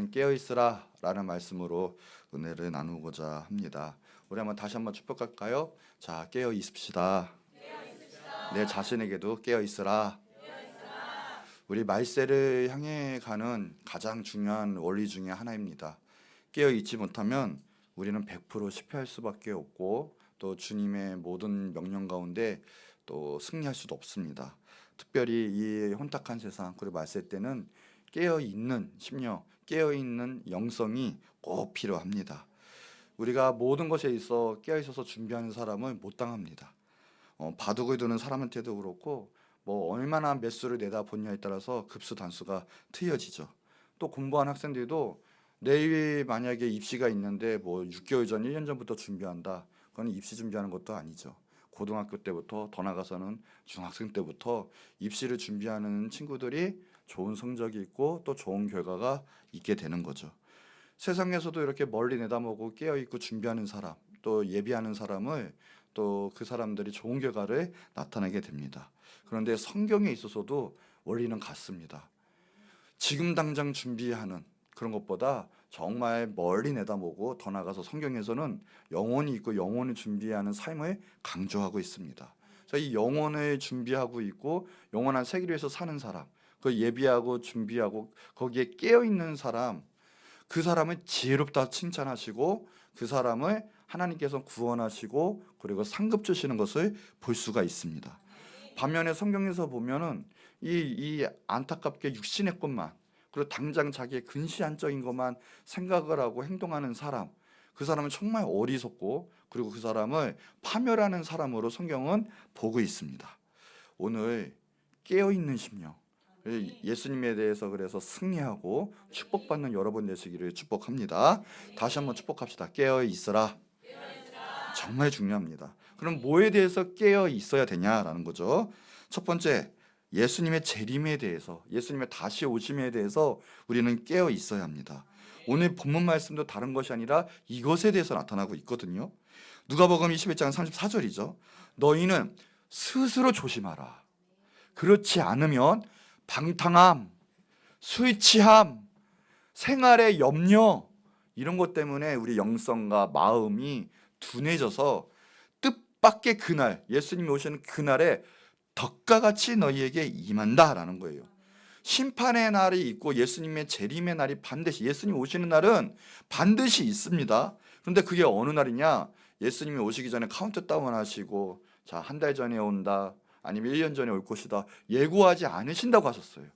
너희는 깨어있으라 라는 말씀으로 은혜를 나누고자 합니다. 우리 다시 한번 축복할까요? 자, 깨어 있읍시다. 내 자신에게도 깨어 있으라. 우리 말세를 향해 가는 가장 중요한 원리 중에 하나입니다. 깨어 있지 못하면 우리는 100% 실패할 수밖에 없고 또 주님의 모든 명령 가운데 또 승리할 수도 없습니다. 특별히 이 혼탁한 세상 그리고 말세 때는 깨어 있는 심령, 깨어 있는 영성이 꼭 필요합니다. 우리가 모든 것에 있어 깨어 있어서 준비하는 사람을 못 당합니다. 바둑을 두는 사람한테도 그렇고 얼마나 몇 수를 내다 보냐에 따라서 급수 단수가 틀려지죠. 또 공부한 학생들도 내일 만약에 입시가 있는데 6개월 전, 1년 전부터 준비한다. 그건 입시 준비하는 것도 아니죠. 고등학교 때부터 더 나가서는 중학생 때부터 입시를 준비하는 친구들이 좋은 성적이 있고 또 좋은 결과가 있게 되는 거죠. 세상에서도 이렇게 멀리 내다보고 깨어있고 준비하는 사람, 또 예비하는 사람을 또 그 사람들이 좋은 결과를 나타내게 됩니다. 그런데 성경에 있어서도 원리는 같습니다. 지금 당장 준비하는 그런 것보다 정말 멀리 내다보고 더 나가서 성경에서는 영혼이 있고 영혼을 준비하는 삶을 강조하고 있습니다. 그래서 이 영혼을 준비하고 있고 영원한 세계를 위해서 사는 사람, 그 예비하고 준비하고 거기에 깨어있는 사람, 그 사람을 지혜롭다 칭찬하시고 그 사람을 하나님께서 구원하시고 그리고 상급 주시는 것을 볼 수가 있습니다. 반면에 성경에서 보면은 이 안타깝게 육신의 것만 그리고 당장 자기의 근시안적인 것만 생각을 하고 행동하는 사람, 그 사람은 정말 어리석고 그리고 그 사람을 파멸하는 사람으로 성경은 보고 있습니다. 오늘 깨어있는 심령, 예수님에 대해서 그래서 승리하고 축복받는 여러분 되시기를 축복합니다. 다시 한번 축복합시다. 깨어 있으라. 정말 중요합니다. 그럼 뭐에 대해서 깨어 있어야 되냐라는 거죠. 첫 번째, 예수님의 재림에 대해서, 예수님의 다시 오심에 대해서 우리는 깨어 있어야 합니다. 오늘 본문 말씀도 다른 것이 아니라 이것에 대해서 나타나고 있거든요. 누가복음 21장 34절이죠. 너희는 스스로 조심하라. 그렇지 않으면 방탕함, 술 취함, 생활의 염려 이런 것 때문에 우리 영성과 마음이 둔해져서 뜻밖의 그날, 예수님이 오시는 그날에 덕과 같이 너희에게 임한다라는 거예요. 심판의 날이 있고 예수님의 재림의 날이 반드시, 예수님 오시는 날은 반드시 있습니다. 그런데 그게 어느 날이냐? 예수님이 오시기 전에 카운트다운 하시고 자, 한 달 전에 온다, 아니면 1년 전에 올 것이다 예고하지 않으신다고 하셨어요.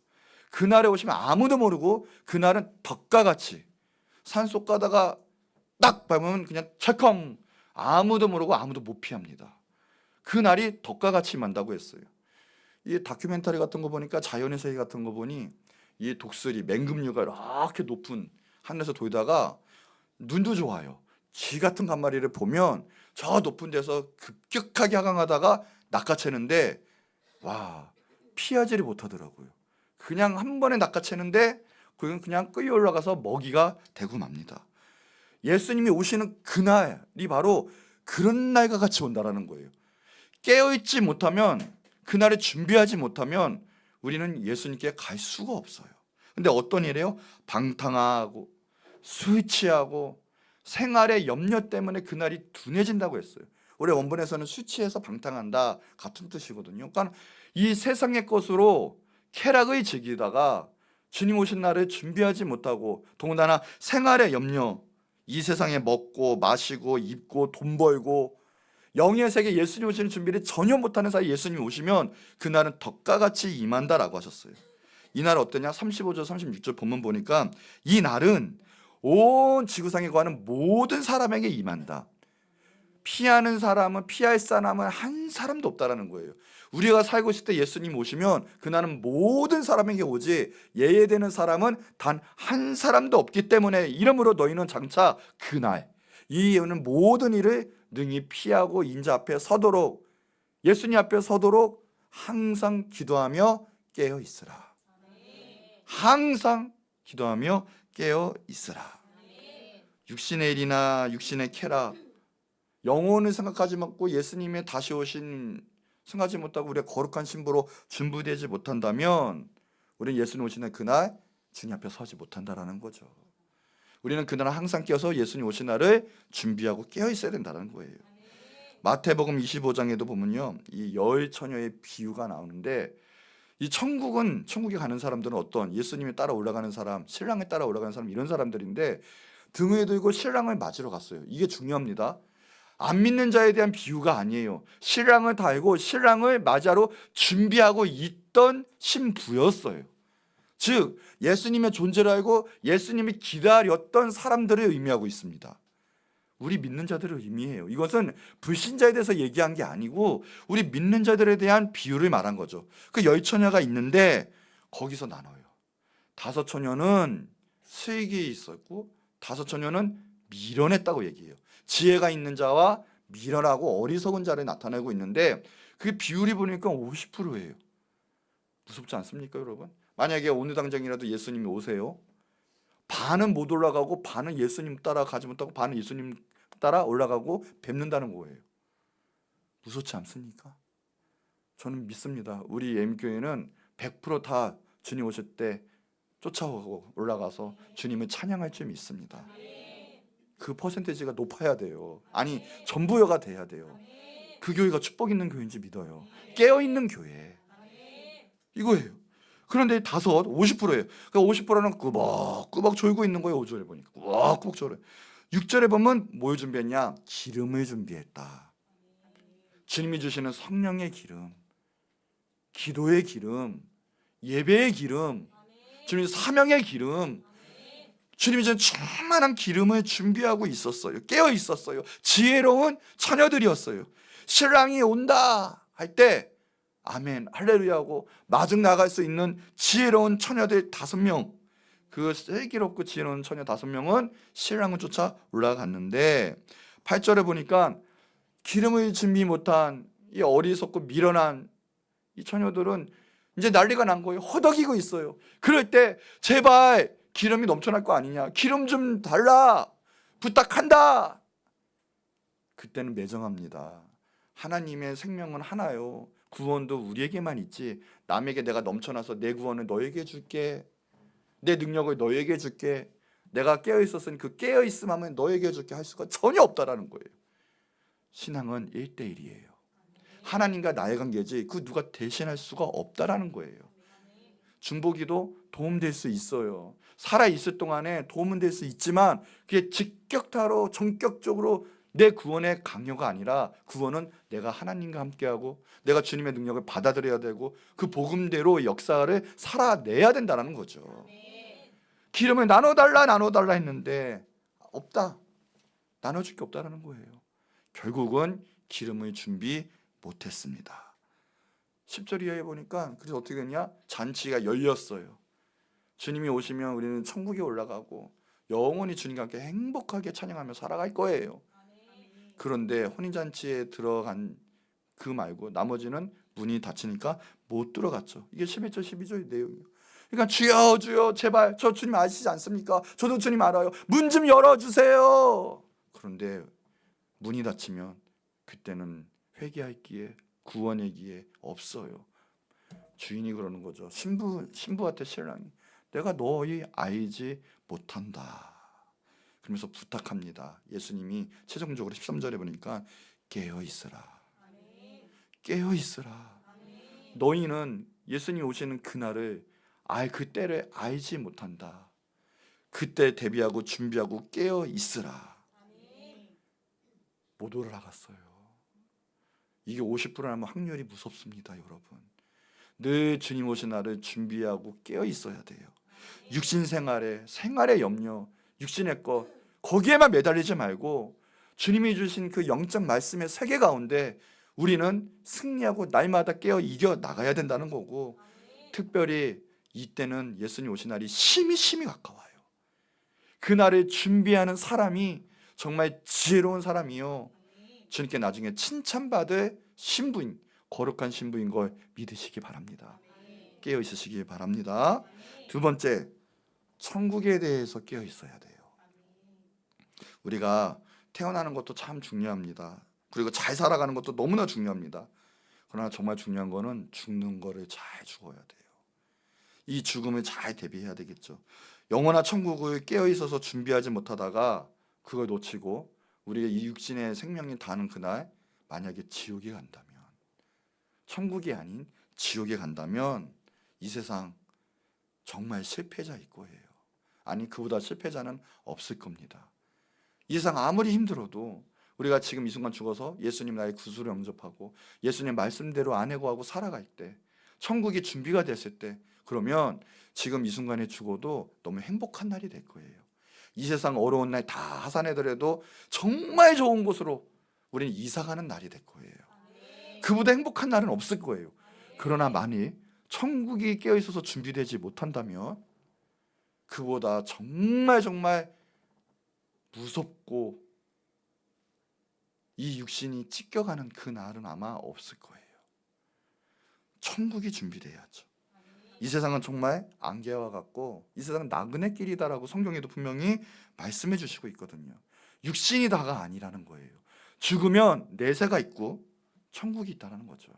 그날에 오시면 아무도 모르고 그날은 덕과 같이 산속 가다가 딱 밟으면 그냥 철컹, 아무도 모르고 아무도 못 피합니다. 그날이 덕과 같이 임한다고 했어요. 이 다큐멘터리 같은 거 보니까 자연의 세계 같은 거 보니 이 독수리, 맹금류가 이렇게 높은 하늘에서 돌다가 눈도 좋아요. 쥐 같은 간마리를 보면 저 높은 데서 급격하게 하강하다가 낚아채는데 와, 피하지를 못하더라고요. 그냥 한 번에 낚아채는데 그냥 끌려 올라가서 먹이가 되고 맙니다. 예수님이 오시는 그날이 바로 그런 날과 같이 온다라는 거예요. 깨어있지 못하면, 그날에 준비하지 못하면 우리는 예수님께 갈 수가 없어요. 근데 어떤 일이에요? 방탕하고 술 취하고 생활의 염려 때문에 그날이 둔해진다고 했어요. 우리 원본에서는 술 취해서 방탕한다 같은 뜻이거든요. 그러니까 이 세상의 것으로 쾌락을 즐기다가 주님 오신 날을 준비하지 못하고 더군다나 생활의 염려, 이 세상에 먹고 마시고 입고 돈 벌고 영의 세계 예수님 오시는 준비를 전혀 못하는 사이 예수님 오시면 그날은 덕과 같이 임한다라고 하셨어요. 이 날 어떠냐? 35절 36절 본문 보니까 이 날은 온 지구상에 거하는 모든 사람에게 임한다. 피하는 사람은, 피할 사람은 한 사람도 없다라는 거예요. 우리가 살고 있을 때 예수님 오시면 그날은 모든 사람에게 오지 예외되는 사람은 단 한 사람도 없기 때문에 이러므로 너희는 장차 그날 이 예언은 모든 일을 능히 피하고 인자 앞에 서도록, 예수님 앞에 서도록 항상 기도하며 깨어 있으라. 항상 기도하며 깨어 있으라. 육신의 일이나 육신의 쾌락, 영혼을 생각하지 않고 예수님의 다시 오신 생각하지 못하고 우리의 거룩한 신부로 준비되지 못한다면 우리는 예수님 오시는 그날 주님 앞에 서지 못한다라는 거죠. 우리는 그날은 항상 깨어서 예수님 오신 날을 준비하고 깨어 있어야 된다는 거예요. 마태복음 25장에도 보면요, 이 열 처녀의 비유가 나오는데, 이 천국에 가는 사람들은 어떤, 예수님이 따라 올라가는 사람, 신랑에 따라 올라가는 사람, 이런 사람들인데 등에 들고 신랑을 맞으러 갔어요. 이게 중요합니다. 안 믿는 자에 대한 비유가 아니에요. 신랑을 달고 신랑을 맞이하러 준비하고 있던 신부였어요. 즉 예수님의 존재를 알고 예수님이 기다렸던 사람들을 의미하고 있습니다. 우리 믿는 자들을 의미해요. 이것은 불신자에 대해서 얘기한 게 아니고 우리 믿는 자들에 대한 비유를 말한 거죠. 그 열 처녀가 있는데 거기서 나눠요. 다섯 처녀는 수익이 있었고 다섯 처녀는 미련했다고 얘기해요. 지혜가 있는 자와 미련하고 어리석은 자를 나타내고 있는데 그 비율이 보니까 50%예요. 무섭지 않습니까, 여러분? 만약에 오늘 당장이라도 예수님이 오세요. 반은 못 올라가고 반은 예수님 따라 가지 못하고 반은 예수님 따라 올라가고 뵙는다는 거예요. 무섭지 않습니까? 저는 믿습니다. 우리 예민교회는 100% 다 주님 오실 때 쫓아오고 올라가서 주님을 찬양할 줄 믿습니다. 그 퍼센테이지가 높아야 돼요. 아니 전부여가 돼야 돼요. 그 교회가 축복 있는 교회인지 믿어요. 깨어있는 교회 이거예요. 그런데 50%예요. 그러니까 50%는 꾸벅꾸벅 졸고 있는 거예요. 5절에 보니까 꾸벅꾸벅 졸어요. 6절에 보면 뭘 준비했냐? 기름을 준비했다. 주님이 주시는 성령의 기름, 기도의 기름, 예배의 기름, 주님의 사명의 기름, 주님이 주신 충만한 기름을 준비하고 있었어요. 깨어 있었어요. 지혜로운 처녀들이었어요. 신랑이 온다 할 때 아멘 할렐루야 하고 마중 나갈 수 있는 지혜로운 처녀들 5명, 그 슬기롭고 지혜로운 처녀 5명은 신랑을 쫓아 올라갔는데 8절에 보니까 기름을 준비 못한 이 어리석고 미련한 이 처녀들은 이제 난리가 난 거예요. 허덕이고 있어요. 그럴 때 제발 기름이 넘쳐날 거 아니냐, 기름 좀 달라, 부탁한다. 그때는 매정합니다. 하나님의 생명은 하나요. 구원도 우리에게만 있지 남에게 내가 넘쳐나서 내 구원을 너에게 줄게, 내 능력을 너에게 줄게, 내가 깨어있었으니 그 깨어있음 하면 너에게 줄게 할 수가 전혀 없다라는 거예요. 신앙은 1대1이에요. 하나님과 나의 관계지 그 누가 대신할 수가 없다라는 거예요. 중보기도 도움될 수 있어요. 살아있을 동안에 도움은 될 수 있지만 그게 직격타로 전격적으로 내 구원의 강요가 아니라 구원은 내가 하나님과 함께하고 내가 주님의 능력을 받아들여야 되고 그 복음대로 역사를 살아내야 된다는 거죠. 기름을 나눠달라 했는데 없다, 나눠줄 게 없다는 거예요. 결국은 기름을 준비 못했습니다. 10절 이하에 보니까 그래서 어떻게 됐냐? 잔치가 열렸어요. 주님이 오시면 우리는 천국에 올라가고 영원히 주님과 함께 행복하게 찬양하며 살아갈 거예요. 그런데 혼인잔치에 들어간 그 말고 나머지는 문이 닫히니까 못 들어갔죠. 이게 11절 12절 내용이에요. 그러니까 주여 주여 제발 저 주님 아시지 않습니까? 저도 주님 알아요. 문 좀 열어주세요. 그런데 문이 닫히면 그때는 회개할 기회, 구원의 기회 없어요. 주인이 그러는 거죠. 신부한테 신랑이 내가 너희 알지 못한다. 그러면서 부탁합니다. 예수님이 최종적으로 13절에 보니까 깨어있으라. 깨어있으라. 너희는 예수님이 오시는 그날을 그 때를 알지 못한다. 그때 대비하고 준비하고 깨어있으라. 못 올라갔어요. 이게 50%라면 확률이 무섭습니다, 여러분. 늘 주님 오신 날을 준비하고 깨어 있어야 돼요. 육신 생활의 염려, 육신의 것 거기에만 매달리지 말고 주님이 주신 그 영적 말씀의 세계 가운데 우리는 승리하고 날마다 깨어 이겨 나가야 된다는 거고, 특별히 이때는 예수님 오신 날이 심히 가까워요. 그날을 준비하는 사람이 정말 지혜로운 사람이요, 주님께 나중에 칭찬받을 신부인, 거룩한 신부인 걸 믿으시기 바랍니다. 깨어 있으시기 바랍니다. 두 번째, 천국에 대해서 깨어 있어야 돼요. 우리가 태어나는 것도 참 중요합니다. 그리고 잘 살아가는 것도 너무나 중요합니다. 그러나 정말 중요한 거는 죽는 거를 잘 죽어야 돼요. 이 죽음을 잘 대비해야 되겠죠. 영원한 천국을 깨어 있어서 준비하지 못하다가 그걸 놓치고 우리의 이 육신의 생명이 다는 그날 만약에 지옥에 간다면, 천국이 아닌 지옥에 간다면 이 세상 정말 실패자일 거예요. 아니, 그보다 실패자는 없을 겁니다. 이 세상 아무리 힘들어도 우리가 지금 이 순간 죽어서 예수님 나의 구주를 영접하고 예수님 말씀대로 안 해고하고 살아갈 때, 천국이 준비가 됐을 때, 그러면 지금 이 순간에 죽어도 너무 행복한 날이 될 거예요. 이 세상 어려운 날 다 하산해더라도 정말 좋은 곳으로 우리는 이사가는 날이 될 거예요. 그보다 행복한 날은 없을 거예요. 그러나 만일 천국이 깨어있어서 준비되지 못한다면 그보다 정말 정말 무섭고 이 육신이 찢겨가는 그 날은 아마 없을 거예요. 천국이 준비돼야죠. 이 세상은 정말 안개와 같고 이 세상은 나그네 길이다라고 성경에도 분명히 말씀해 주시고 있거든요. 육신이 다가 아니라는 거예요. 죽으면 내세가 있고 천국이 있다는 거죠.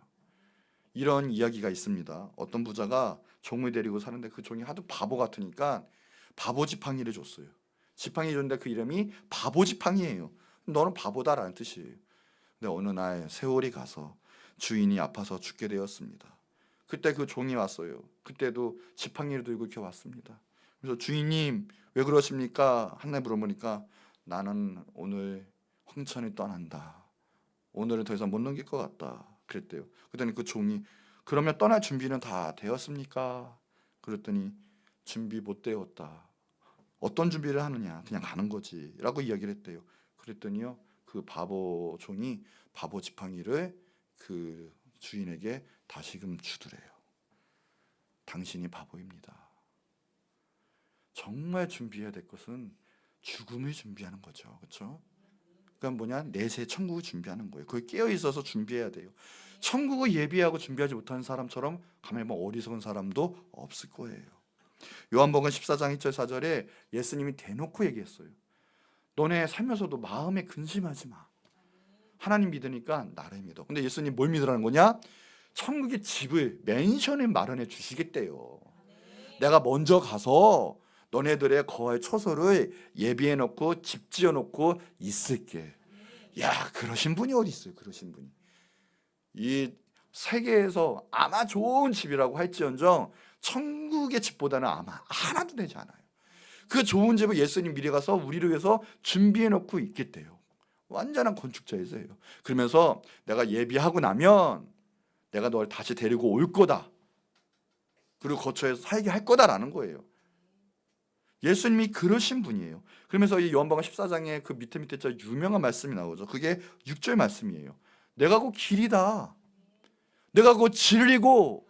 이런 이야기가 있습니다. 어떤 부자가 종을 데리고 사는데 그 종이 하도 바보 같으니까 바보 지팡이를 줬어요. 지팡이 줬는데 그 이름이 바보 지팡이에요. 너는 바보다라는 뜻이에요. 근데 어느 날 세월이 가서 주인이 아파서 죽게 되었습니다. 그때 그 종이 왔어요. 그때도 지팡이를 들고 이렇게 왔습니다. 그래서 주인님 왜 그러십니까? 한날 물어보니까 나는 오늘 황천을 떠난다. 오늘은 더 이상 못 넘길 것 같다. 그랬대요. 그랬더니 그 종이 그러면 떠날 준비는 다 되었습니까? 그랬더니 준비 못 되었다. 어떤 준비를 하느냐? 그냥 가는 거지 라고 이야기를 했대요. 그랬더니요, 그 바보 종이 바보 지팡이를 그 주인에게 다시금 주더래요. 당신이 바보입니다. 정말 준비해야 될 것은 죽음을 준비하는 거죠. 그렇죠? 그러니까 뭐냐? 내세 천국을 준비하는 거예요. 거기 깨어 있어서 준비해야 돼요. 천국을 예비하고 준비하지 못하는 사람처럼 가만히 보면 어리석은 사람도 없을 거예요. 요한복음 14장 1절 4절에 예수님이 대놓고 얘기했어요. 너네 살면서도 마음에 근심하지 마. 하나님 믿으니까 나를 믿어. 근데 예수님 뭘 믿으라는 거냐? 천국의 집을, 맨션을 마련해 주시겠대요. 내가 먼저 가서 너네들의 거할 처소를 예비해 놓고 집 지어 놓고 있을게. 야, 그러신 분이 어디 있어요? 그러신 분이. 이 세계에서 아마 좋은 집이라고 할지언정 천국의 집보다는 아마 하나도 되지 않아요. 그 좋은 집을 예수님 미리 가서 우리를 위해서 준비해 놓고 있겠대요. 완전한 건축자이세요. 그러면서 내가 예비하고 나면 내가 널 다시 데리고 올 거다. 그리고 거처에서 살게 할 거다라는 거예요. 예수님이 그러신 분이에요. 그러면서 이 요한복음 14장에 그 밑에 진짜 유명한 말씀이 나오죠. 그게 6절 말씀이에요. 내가 곧 길이다. 내가 곧 진리고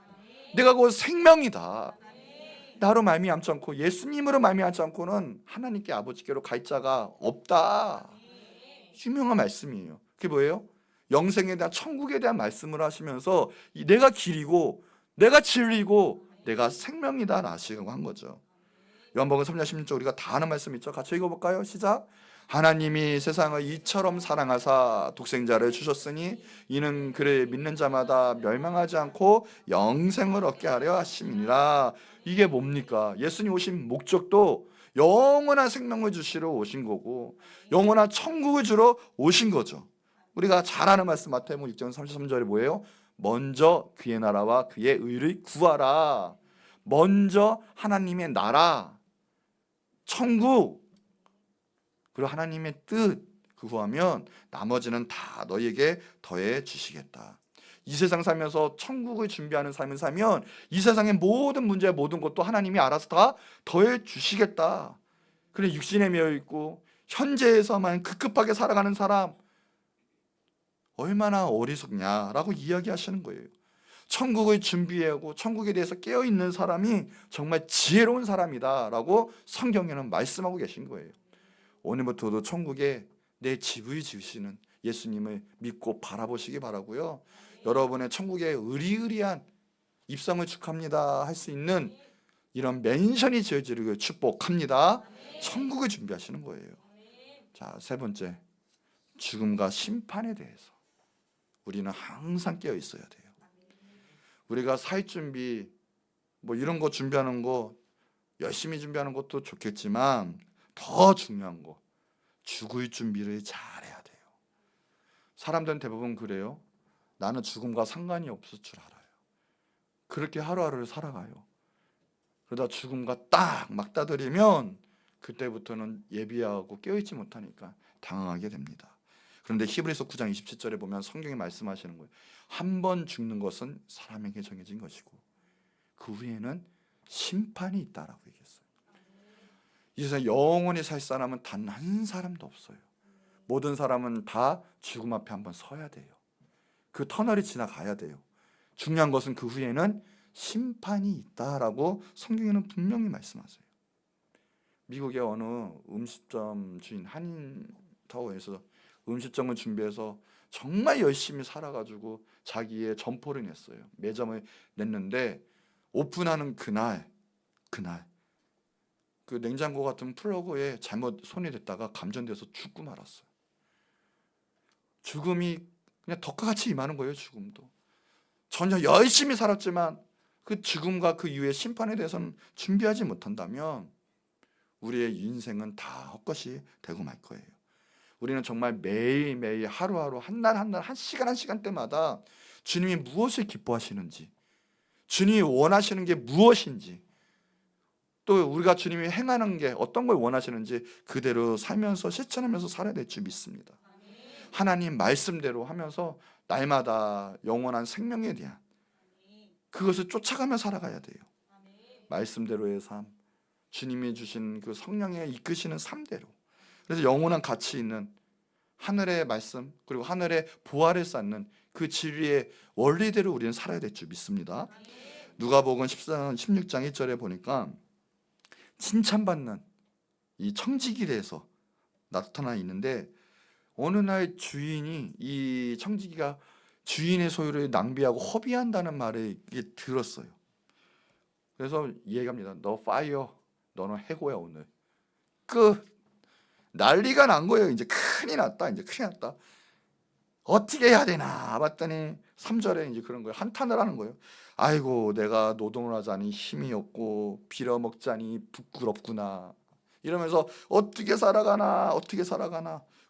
내가 곧 생명이다. 나로 말미암지 않고 예수님으로 말미암지 않고는 하나님께 아버지께로 갈 자가 없다. 유명한 말씀이에요. 그게 뭐예요? 영생에 대한 천국에 대한 말씀을 하시면서 내가 길이고 내가 진리고 내가 생명이다 라시고 한 거죠. 요한복음 3장 16절 우리가 다 아는 말씀 있죠. 같이 읽어볼까요? 시작. 하나님이 세상을 이처럼 사랑하사 독생자를 주셨으니 이는 그를 믿는 자마다 멸망하지 않고 영생을 얻게 하려 하심이니라. 이게 뭡니까? 예수님 오신 목적도 영원한 생명을 주시러 오신 거고 영원한 천국을 주러 오신 거죠. 우리가 잘 아는 말씀 마태복음 6장 33절에 뭐예요? 먼저 그의 나라와 그의 의를 구하라. 먼저 하나님의 나라, 천국, 그리고 하나님의 뜻 구하면 나머지는 다 너에게 더해 주시겠다. 이 세상 살면서 천국을 준비하는 삶을 살면 이 세상의 모든 문제, 모든 것도 하나님이 알아서 다 더해 주시겠다. 그래 육신에 매여 있고 현재에서만 급급하게 살아가는 사람 얼마나 어리석냐라고 이야기하시는 거예요. 천국을 준비하고 천국에 대해서 깨어있는 사람이 정말 지혜로운 사람이다라고 성경에는 말씀하고 계신 거예요. 오늘부터도 천국에 내 집을 지으시는 예수님을 믿고 바라보시기 바라고요. 여러분의 천국에 의리의리한 입성을 축하합니다 할 수 있는 이런 맨션이 지어지기를 축복합니다. 천국을 준비하시는 거예요. 자, 세 번째, 죽음과 심판에 대해서 우리는 항상 깨어 있어야 돼요. 우리가 살 준비 뭐 이런 거 준비하는 거 열심히 준비하는 것도 좋겠지만 더 중요한 거 죽을 준비를 잘해야 돼요. 사람들은 대부분 그래요. 나는 죽음과 상관이 없을 줄 알아요. 그렇게 하루하루를 살아가요. 그러다 죽음과 딱 맞닥뜨리면 그때부터는 예비하고 깨어있지 못하니까 당황하게 됩니다. 그런데 히브리서 9장 27절에 보면 성경이 말씀하시는 거예요. 한 번 죽는 것은 사람에게 정해진 것이고 그 후에는 심판이 있다라고 얘기했어요. 이 세상에 영원히 살 사람은 단 한 사람도 없어요. 모든 사람은 다 죽음 앞에 한번 서야 돼요. 그 터널이 지나가야 돼요. 중요한 것은 그 후에는 심판이 있다라고 성경에는 분명히 말씀하세요. 미국의 어느 음식점 주인 한인타워에서 음식점을 준비해서 정말 열심히 살아가지고 자기의 점포를 냈어요. 매점을 냈는데 오픈하는 그날 그 냉장고 같은 플러그에 잘못 손이 댔다가 감전돼서 죽고 말았어요. 죽음이 그냥 덕과 같이 임하는 거예요. 죽음도 전혀 열심히 살았지만 그 죽음과 그 이후의 심판에 대해서는 준비하지 못한다면 우리의 인생은 다 헛것이 되고 말 거예요. 우리는 정말 매일매일 하루하루 한 날 한 날 한 시간 한 시간대마다 주님이 무엇을 기뻐하시는지, 주님이 원하시는 게 무엇인지, 또 우리가 주님이 행하는 게 어떤 걸 원하시는지 그대로 살면서 실천하면서 살아야 될 줄 믿습니다. 하나님 말씀대로 하면서 날마다 영원한 생명에 대한 그것을 쫓아가며 살아가야 돼요. 말씀대로의 삶, 주님이 주신 그 성령에 이끄시는 삶대로. 그래서 영원한 가치 있는 하늘의 말씀 그리고 하늘의 보화를 쌓는 그 진리의 원리대로 우리는 살아야 될 줄 믿습니다. 누가복음 16장 1절에 보니까 칭찬받는 이 청지기에서 나타나 있는데 어느 날 주인이 이 청지기가 주인의 소유를 낭비하고 허비한다는 말을 들었어요. 그래서 얘기합니다. 너 파이어, 너는 해고야 오늘. 끝. 난리가 난 거예요. 이제 큰일 났다. 이제 큰일 났다. 어떻게 해야 되나 봤더니 3절에 이제 그런 거예요. 한탄을 하는 거예요. 아이고 내가 노동을 하자니 힘이 없고 빌어먹자니 부끄럽구나. 이러면서 어떻게 살아가나.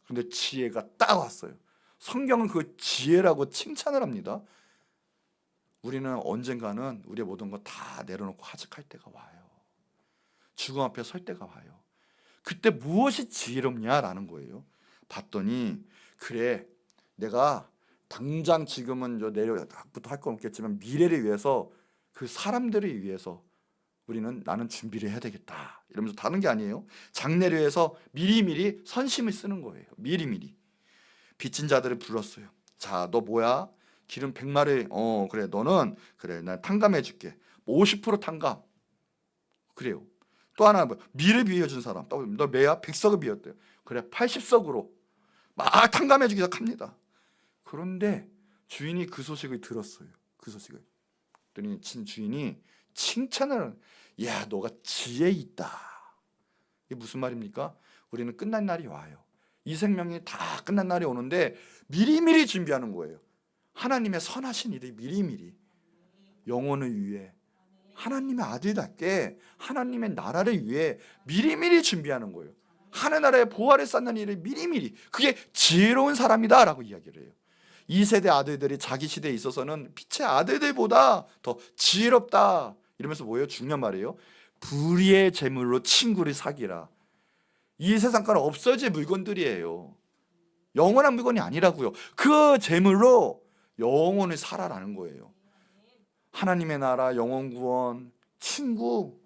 그런데 지혜가 딱 왔어요. 성경은 그 지혜라고 칭찬을 합니다. 우리는 언젠가는 우리의 모든 거 다 내려놓고 하직할 때가 와요. 죽음 앞에 설 때가 와요. 그때 무엇이 지혜롭냐라는 거예요. 봤더니 그래 내가 당장 지금은 내려부터 할 건 없겠지만 미래를 위해서 그 사람들을 위해서 나는 준비를 해야 되겠다 이러면서 다른 게 아니에요. 장래를 위해서 미리미리 선심을 쓰는 거예요. 미리미리 빚진 자들을 불렀어요. 자, 너 뭐야? 기름 100마리. 그래 너는 그래 난 탕감해 줄게. 50% 탕감. 그래요. 또 하나 미를 비워준 사람. 너 매야 100석을 비웠대요. 그래 80석으로 막 탕감해 주기 시작합니다. 그런데 주인이 그 소식을 들었어요. 그 소식을. 그랬더니 주인이 칭찬을 야 너가 지혜 있다. 이게 무슨 말입니까? 우리는 끝난 날이 와요. 이 생명이 다 끝난 날이 오는데 미리미리 준비하는 거예요. 하나님의 선하신 일이 미리미리 영혼을 위해 하나님의 아들답게 하나님의 나라를 위해 미리미리 준비하는 거예요. 하늘나라의 보화를 쌓는 일을 미리미리. 그게 지혜로운 사람이다 라고 이야기를 해요. 이 세대 아들들이 자기 시대에 있어서는 빛의 아들들보다 더 지혜롭다 이러면서 뭐예요? 중요한 말이에요. 불의의 재물로 친구를 사귀라. 이 세상과는 없어질 물건들이에요. 영원한 물건이 아니라고요. 그 재물로 영혼을 살아라는 거예요. 하나님의 나라, 영원 구원, 친구.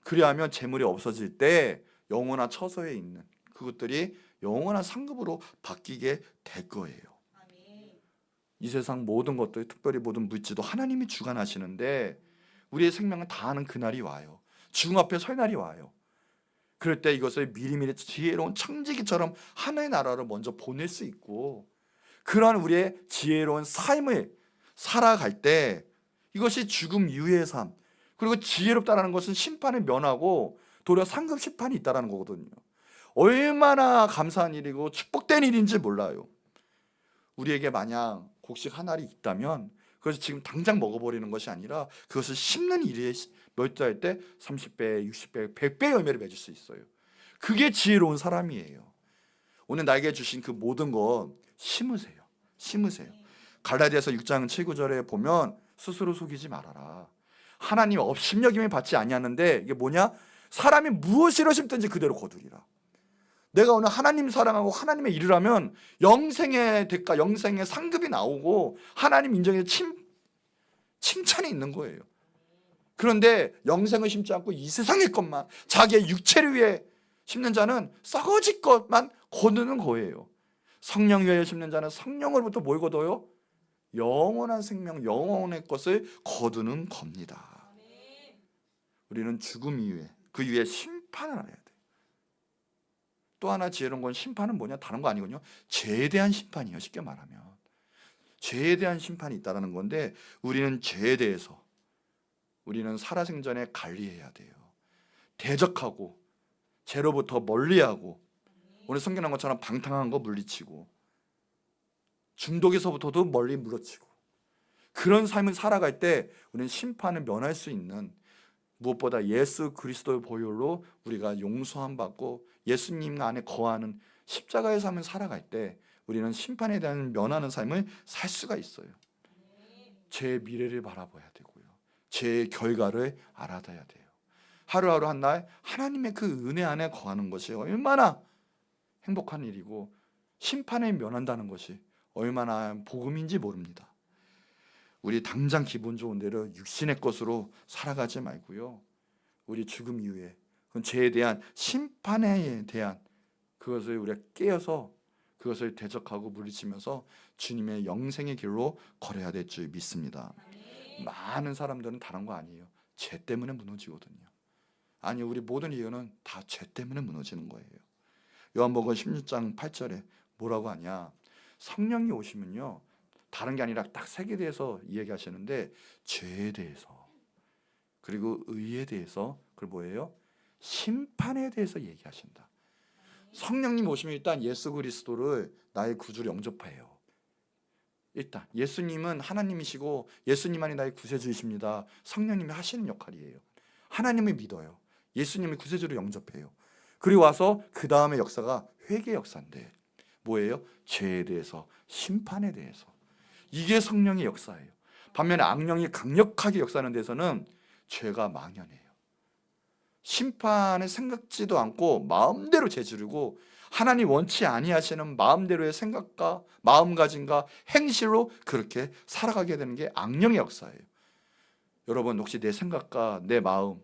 그리하면 재물이 없어질 때 영원한 처소에 있는 그것들이 영원한 상급으로 바뀌게 될 거예요. 이 세상 모든 것들, 특별히 모든 물질도 하나님이 주관하시는데 우리의 생명은 다하는 그날이 와요. 죽음 앞에 설 날이 와요. 그럴 때 이것을 미리미리 지혜로운 청지기처럼 하나의 나라로 먼저 보낼 수 있고 그러한 우리의 지혜로운 삶을 살아갈 때 이것이 죽음 이후의 삶 그리고 지혜롭다는 것은 심판을 면하고 도리어 상급 심판이 있다는 거거든요. 얼마나 감사한 일이고 축복된 일인지 몰라요. 우리에게 만약 곡식 한 알이 있다면 그래서 지금 당장 먹어버리는 것이 아니라 그것을 심는 일에 멸도할 때 30배, 60배, 100배의 열매를 맺을 수 있어요. 그게 지혜로운 사람이에요. 오늘 나에게 주신 그 모든 것 심으세요. 심으세요. 갈라디아서 6장 7, 9절에 보면 스스로 속이지 말아라. 하나님 업신여김을 받지 아니하는데 이게 뭐냐? 사람이 무엇이로 심든지 그대로 거두리라. 내가 오늘 하나님 사랑하고 하나님의 일을 하면 영생의 대가, 영생의 상급이 나오고 하나님 인정의 칭찬이 있는 거예요. 그런데 영생을 심지 않고 이 세상의 것만, 자기의 육체를 위해 심는 자는 썩어질 것만 거두는 거예요. 성령 위에 심는 자는 성령으로부터 뭘 거둬요? 영원한 생명, 영원의 것을 거두는 겁니다. 우리는 죽음 이후에 그 위에 심판을 알아야 돼요. 또 하나 지혜로운 건 심판은 뭐냐? 다른 거 아니거든요. 죄에 대한 심판이에요. 쉽게 말하면 죄에 대한 심판이 있다는 건데, 우리는 죄에 대해서 우리는 살아생전에 관리해야 돼요. 대적하고 죄로부터 멀리하고, 오늘 성경한 것처럼 방탕한 거 물리치고 중독에서부터도 멀리 물어치고, 그런 삶을 살아갈 때 우리는 심판을 면할 수 있는, 무엇보다 예수 그리스도의 보혈로 우리가 용서함 받고 예수님 안에 거하는 십자가의 삶을 살아갈 때 우리는 심판에 대한 면하는 삶을 살 수가 있어요. 죄의 미래를 바라봐야 되고요. 죄의 결과를 알아둬야 돼요. 하루하루 한 날 하나님의 그 은혜 안에 거하는 것이 얼마나 행복한 일이고, 심판에 면한다는 것이 얼마나 복음인지 모릅니다. 우리 당장 기분 좋은 대로 육신의 것으로 살아가지 말고요. 우리 죽음 이후에 그 죄에 대한 심판에 대한 그것을 우리가 깨어서 그것을 대적하고 물리치면서 주님의 영생의 길로 걸어야 될 줄 믿습니다. 많은 사람들은 다른 거 아니에요. 죄 때문에 무너지거든요. 아니, 우리 모든 이유는 다 죄 때문에 무너지는 거예요. 요한복음 16장 8절에 뭐라고 하냐? 성령이 오시면요, 다른 게 아니라 딱 세 개에 대해서 이야기하시는데, 죄에 대해서, 그리고 의에 대해서, 그리고 뭐예요? 심판에 대해서 얘기하신다. 성령님 오시면 일단 예수 그리스도를 나의 구주로 영접해요. 일단 예수님은 하나님이시고 예수님만이 나의 구세주이십니다. 성령님이 하시는 역할이에요. 하나님을 믿어요. 예수님을 구세주로 영접해요. 그리고 와서 그 다음에 역사가 회개 역사인데 뭐예요? 죄에 대해서, 심판에 대해서. 이게 성령의 역사예요. 반면에 악령이 강력하게 역사하는 데서는 죄가 망연해요. 심판을 생각지도 않고 마음대로 저지르고, 하나님 원치 아니하시는 마음대로의 생각과 마음가짐과 행실로 그렇게 살아가게 되는 게 악령의 역사예요. 여러분, 혹시 내 생각과 내 마음,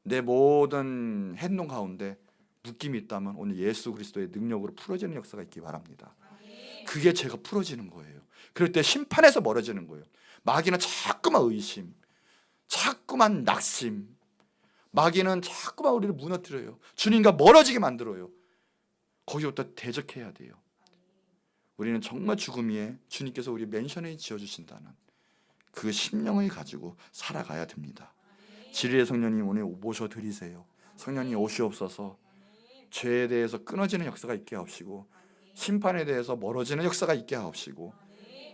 내 모든 행동 가운데 묶임이 있다면 오늘 예수 그리스도의 능력으로 풀어지는 역사가 있기 바랍니다. 그게 죄가 풀어지는 거예요. 그럴 때 심판에서 멀어지는 거예요. 마귀는 자꾸만 의심, 자꾸만 낙심, 마귀는 자꾸만 우리를 무너뜨려요. 주님과 멀어지게 만들어요. 거기부터 대적해야 돼요. 우리는 정말 죽음 위에 주님께서 우리 맨션을 지어주신다는 그 심령을 가지고 살아가야 됩니다. 진리의 성령님 오늘 모셔드리세요. 성령님 오시옵소서. 죄에 대해서 끊어지는 역사가 있게 하옵시고, 심판에 대해서 멀어지는 역사가 있게 하옵시고,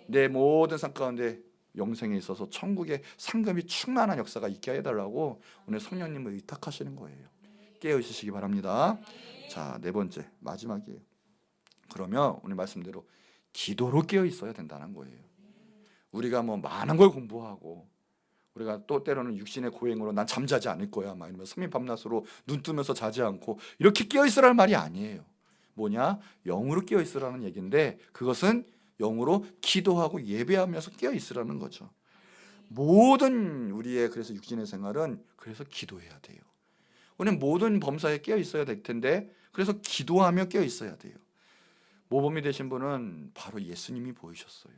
내 모든 삶 가운데 영생에 있어서 천국의 상급이 충만한 역사가 있게 해달라고 오늘 성령님을 의탁하시는 거예요. 깨어있으시기 바랍니다. 자, 네 번째, 마지막이에요. 그러면 오늘 말씀대로 기도로 깨어있어야 된다는 거예요. 우리가 뭐 많은 걸 공부하고, 우리가 또 때로는 육신의 고행으로 난 잠자지 않을 거야 막 이러면 삼일 밤낮으로 눈 뜨면서 자지 않고 이렇게 깨어있으라는 말이 아니에요. 뭐냐? 영으로 깨어있으라는 얘기인데, 그것은 영으로 기도하고 예배하면서 깨어있으라는 거죠. 모든 우리의 그래서 육신의 생활은 그래서 기도해야 돼요. 우리는 모든 범사에 깨어있어야 될 텐데 그래서 기도하며 깨어있어야 돼요. 모범이 되신 분은 바로 예수님이 보이셨어요.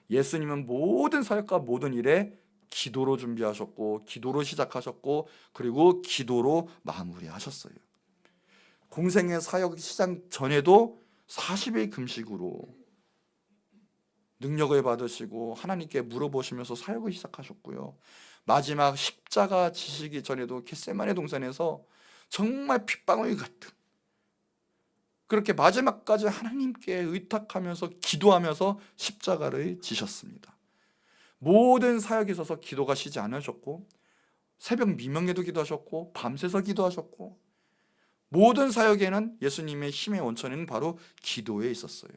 예수님은 모든 사역과 모든 일에 기도로 준비하셨고, 기도로 시작하셨고, 그리고 기도로 마무리하셨어요. 공생의 사역 시작 전에도 40일 금식으로 능력을 받으시고 하나님께 물어보시면서 사역을 시작하셨고요. 마지막 십자가 지시기 전에도 겟세마네 동산에서 정말 핏방울 같은, 그렇게 마지막까지 하나님께 의탁하면서 기도하면서 십자가를 지셨습니다. 모든 사역에 있어서 기도가 쉬지 않으셨고, 새벽 미명에도 기도하셨고, 밤새서 기도하셨고, 모든 사역에는 예수님의 힘의 원천에는 바로 기도에 있었어요.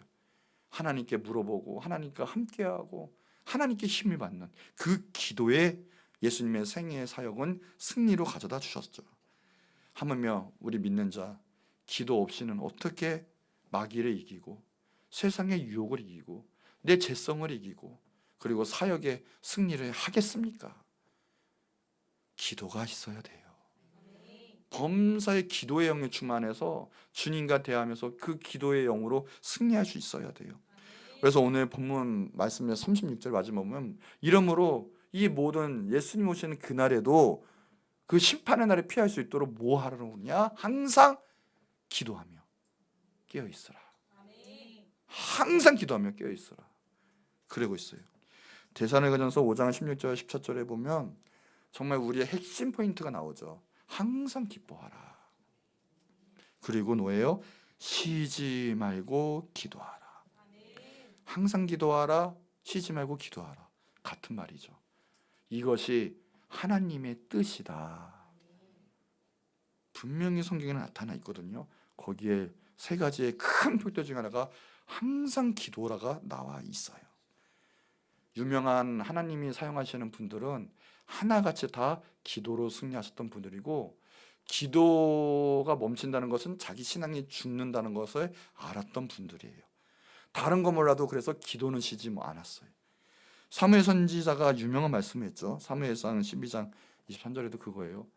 하나님께 물어보고 하나님과 함께하고 하나님께 힘을 받는 그 기도에 예수님의 생애의 사역은 승리로 가져다 주셨죠. 하물며 우리 믿는 자, 기도 없이는 어떻게 마귀를 이기고 세상의 유혹을 이기고 내 죄성을 이기고 그리고 사역의 승리를 하겠습니까? 기도가 있어야 돼요. 범사의 기도의 영에 충만해서 주님과 대하면서 그 기도의 영으로 승리할 수 있어야 돼요. 그래서 오늘 본문 말씀의 36절 마지막 보면, 이러므로 이 모든 예수님 오시는 그날에도 그 심판의 날에 피할 수 있도록 뭐 하느냐? 항상 기도하며 깨어 있으라. 항상 기도하며 깨어 있으라. 그러고 있어요. 데살로니가전서 5장 16절 17절에 보면 정말 우리의 핵심 포인트가 나오죠. 항상 기뻐하라. 그리고 뭐예요? 쉬지 말고 기도하라. 항상 기도하라, 쉬지 말고 기도하라. 같은 말이죠. 이것이 하나님의 뜻이다. 분명히 성경에 나타나 있거든요. 거기에 세 가지의 큰 표대 중 하나가 항상 기도라가 나와 있어요. 유명한 하나님이 사용하시는 분들은 하나같이 다 기도로 승리하셨던 분들이고, 기도가 멈춘다는 것은 자기 신앙이 죽는다는 것을 알았던 분들이에요. 다른 거 몰라도 그래서 기도는 쉬지 않았어요. 사무엘 선지자가 유명한 말씀을 했죠. 사무엘상 12장 23절에도 그거예요.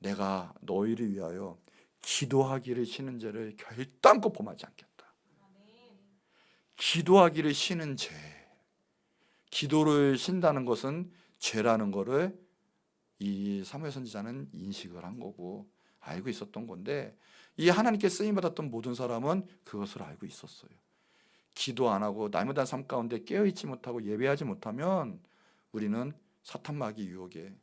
내가 너희를 위하여 기도하기를 쉬는 죄를 결단코 범하지 않겠다. 기도하기를 쉬는 죄, 기도를 쉰다는 것은 죄라는 것을 이 사무엘 선지자는 인식을 한 거고 알고 있었던 건데, 이 하나님께 쓰임받았던 모든 사람은 그것을 알고 있었어요. 기도 안 하고 날마다 삶 가운데 깨어있지 못하고 예배하지 못하면 우리는 사탄 마귀 유혹에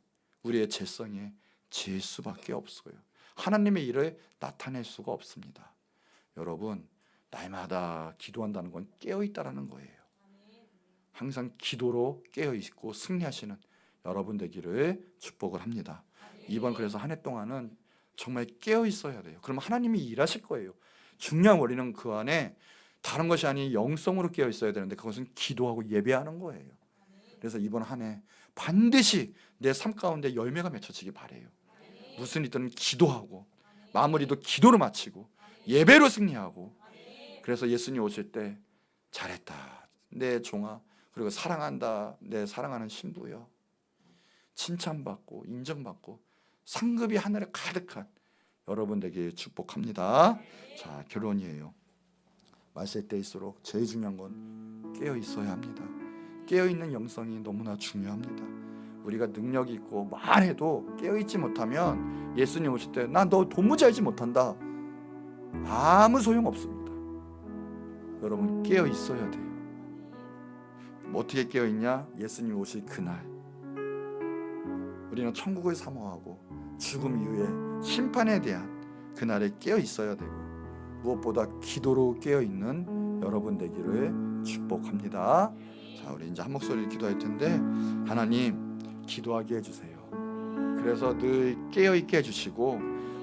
우리의 죄성에 질 수밖에 없어요. 하나님의 일을 나타낼 수가 없습니다. 여러분, 날마다 기도한다는 건 깨어있다라는 거예요. 항상 기도로 깨어있고 승리하시는 여러분 되기를 축복을 합니다. 이번 그래서 한 해 동안은 정말 깨어있어야 돼요. 그러면 하나님이 일하실 거예요. 중요한 원리는 그 안에 다른 것이 아닌 영성으로 깨어 있어야 되는데 그것은 기도하고 예배하는 거예요. 그래서 이번 한 해 반드시 내 삶 가운데 열매가 맺혀지기 바래요. 무슨 일든 기도하고 마무리도 기도로 마치고 예배로 승리하고, 그래서 예수님 오실 때 잘했다 내 종아, 그리고 사랑한다 내 사랑하는 신부여, 칭찬받고 인정받고 상급이 하늘에 가득한 여러분 되길 축복합니다. 자, 결론이에요. 말세 때일수록 제일 중요한 건 깨어 있어야 합니다. 깨어 있는 영성이 너무나 중요합니다. 우리가 능력 있고 말해도 깨어 있지 못하면 예수님 오실 때 난 너 도무지 알지 못한다, 아무 소용 없습니다. 여러분 깨어 있어야 돼요. 어떻게 깨어 있냐? 예수님 오실 그날 우리는 천국을 사모하고 죽음 이후에 심판에 대한 그날에 깨어 있어야 되고, 무엇보다 기도로 깨어있는 여러분 되기를 축복합니다. 자, 우리 이제 한 목소리로 기도할 텐데, 하나님 기도하게 해주세요. 그래서 늘 깨어있게 해주시고,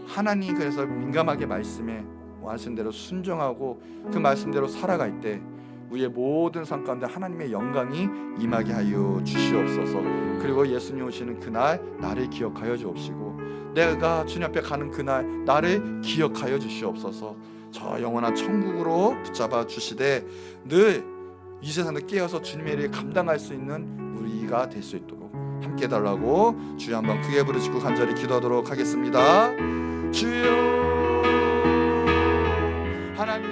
하나님 그래서 민감하게 말씀에 원하신 대로 순종하고 그 말씀대로 살아갈 때 우리의 모든 삶 가운데 하나님의 영광이 임하게 하여 주시옵소서. 그리고 예수님 오시는 그날 나를 기억하여 주옵시고, 내가 주님 앞에 가는 그날 나를 기억하여 주시옵소서. 저 영원한 천국으로 붙잡아 주시되 늘 이 세상에 깨어서 주님의 일을 감당할 수 있는 우리가 될 수 있도록 함께 해달라고 주여 한번 크게 부르시고 간절히 기도하도록 하겠습니다. 주여 하나님